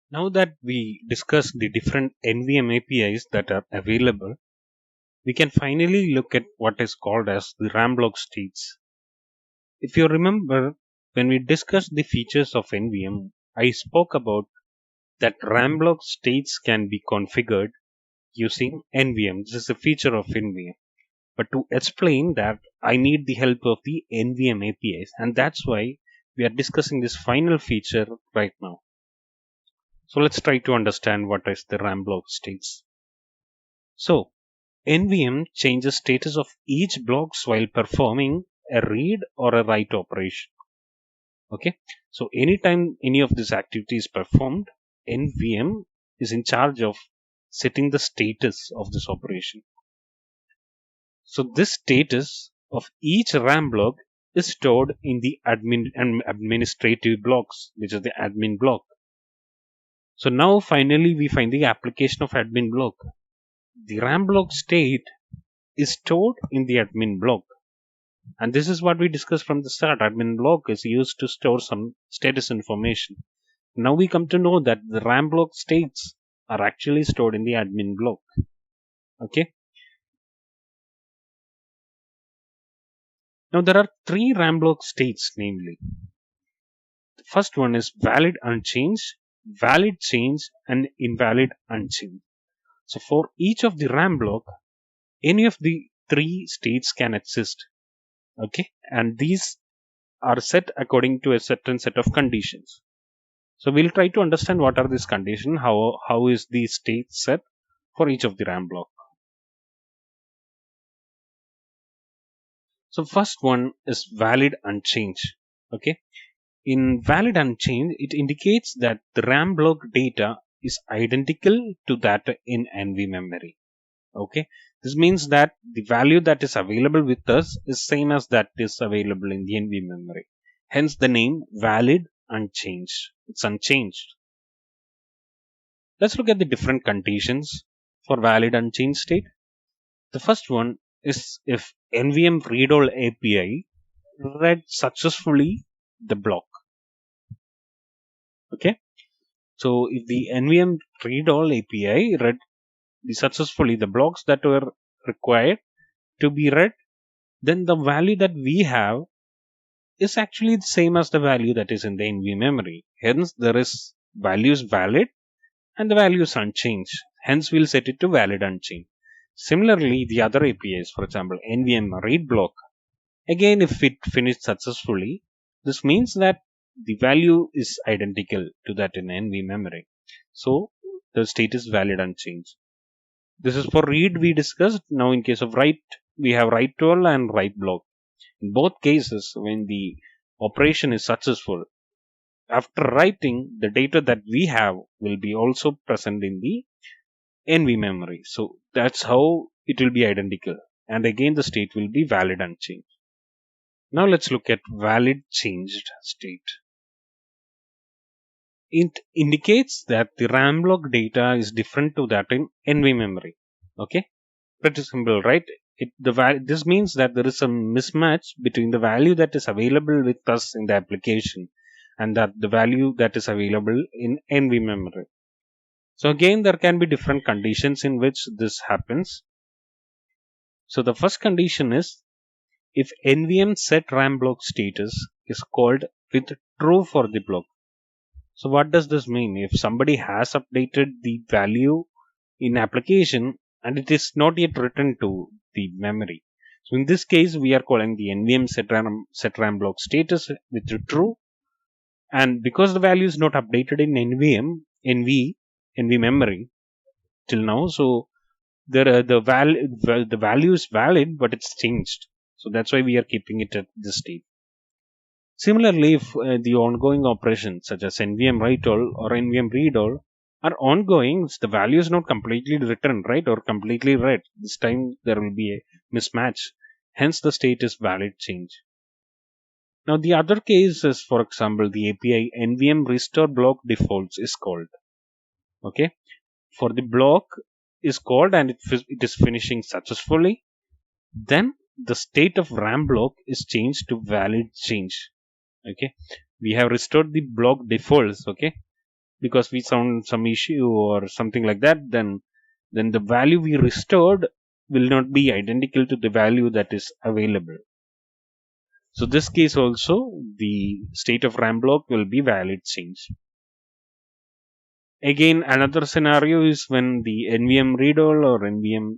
Now that we discussed the different NVM APIs that are available, we can finally look at what is called as the RAM block states. If you remember, when we discussed the features of NVM, I spoke about that RAM block states can be configured using NVM. This is a feature of NVM. But to explain that, I need the help of the NVM APIs, and that's why we are discussing this final feature right now. So let's try to understand what is the RAM block states. So NVM changes status of each blocks while performing a read or a write operation. Okay, so anytime any of this activity is performed, NVM is in charge of setting the status of this operation. So this status of each RAM block is stored in the admin and administrative blocks, which is the admin block. So now finally we find the application of admin block. The RAM block state is stored in the admin block. And this is what we discussed from the start. Admin block is used to store some status information. Now we come to know that the RAM block states are actually stored in the admin block. Okay. Now there are three RAM block states, namely. The first one is valid unchanged, valid change, and invalid unchanged. So for each of the RAM block, any of the three states can exist. Okay. And these are set according to a certain set of conditions. So we'll try to understand what are these conditions, how is the state set for each of the RAM block. So first one is valid unchanged. Okay. In valid unchanged, it indicates that the RAM block data is identical to that in NV memory. Okay. This means that the value that is available with us is same as that is available in the NV memory. Hence the name valid unchanged. It's unchanged. Let's look at the different conditions for valid unchanged state. The first one is if NVM read all API read successfully the block. Okay. So if the NVM read all API read successfully the blocks that were required to be read, then the value that we have is actually the same as the value that is in the NV memory. Hence, there is value is valid and the value is unchanged. Hence, we'll set it to valid unchanged. Similarly, the other APIs, for example, NVM read block, again, if it finished successfully, this means that the value is identical to that in NV memory. So, the state is valid unchanged. This is for read we discussed. Now, in case of write, we have write to all and write block. In both cases, when the operation is successful, after writing, the data that we have will be also present in the NV memory. So that's how it will be identical. And again, the state will be valid unchanged. Now let's look at valid changed state. It indicates that the RAM block data is different to that in NV memory. Okay, pretty simple, right? This means that there is a mismatch between the value that is available with us in the application and that the value that is available in NV memory. So again, there can be different conditions in which this happens. So the first condition is if NVM set RAM block status is called with true for the block. So what does this mean? If somebody has updated the value in application and it is not yet written to the memory. So in this case, we are calling the NVM set RAM block status with true. And because the value is not updated in NV memory till now, so the value is valid, but it's changed. So that's why we are keeping it at this state. Similarly, if the ongoing operations such as NVM write all or NVM read all are ongoing, the value is not completely written, right, or completely read. This time there will be a mismatch. Hence, the state is valid change. Now, the other case is, for example, the API NVM restore block defaults is called. Okay, for the block is called and it is finishing successfully, then the state of RAM block is changed to valid change. Okay, we have restored the block defaults. Okay, because we found some issue or something like that, then the value we restored will not be identical to the value that is available. So this case also, the state of RAM block will be valid change. Again, another scenario is when the NVM read all or NVM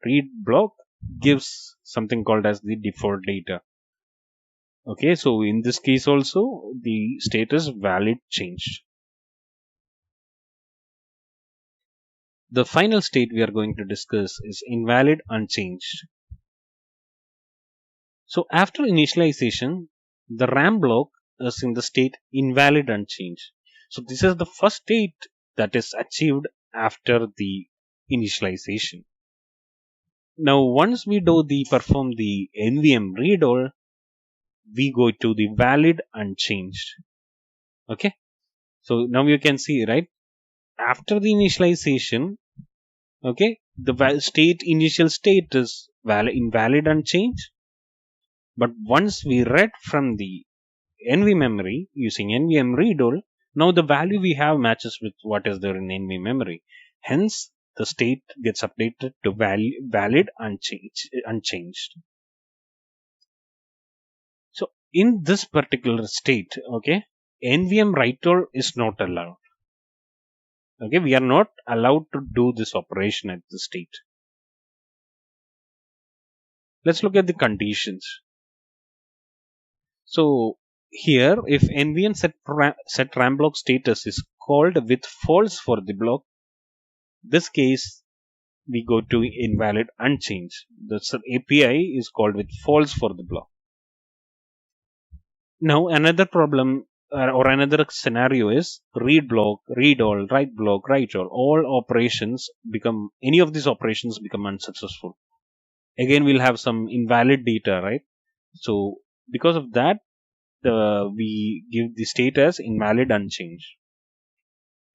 read block gives something called as the default data. Okay, so in this case also, the state is valid changed. The final state we are going to discuss is invalid unchanged. So after initialization, the RAM block is in the state invalid unchanged. So this is the first state that is achieved after the initialization. Now once we do the perform the NVM read all, we go to the valid unchanged. Okay. So now you can see, right? After the initialization, okay, the initial state is invalid unchanged. But once we read from the NV memory using NVM read all, now the value we have matches with what is there in NV memory. Hence, the state gets updated to valid unchanged. So in this particular state, okay, NVM write all is not allowed. Okay, we are not allowed to do this operation at this state. Let's look at the conditions. So here, if NVM set RAM block status is called with false for the block, this case we go to invalid unchanged. The API is called with false for the block. Now another problem or another scenario is read block, read all, write block, write all. All operations become, any of these operations become unsuccessful. Again, we'll have some invalid data, right? So because of that, we give the state as invalid unchanged.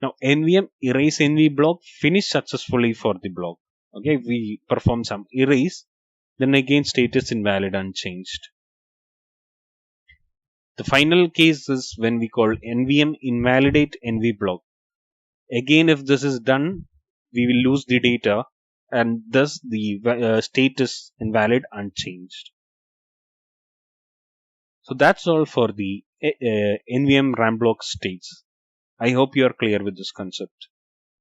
Now NVM erase NV block finish successfully for the block. Okay, we perform some erase, then again state is invalid unchanged. The final case is when we call NVM invalidate NV block. Again, if this is done, we will lose the data and thus the state is invalid unchanged. So that's all for the NVM RAM block states. I hope you are clear with this concept.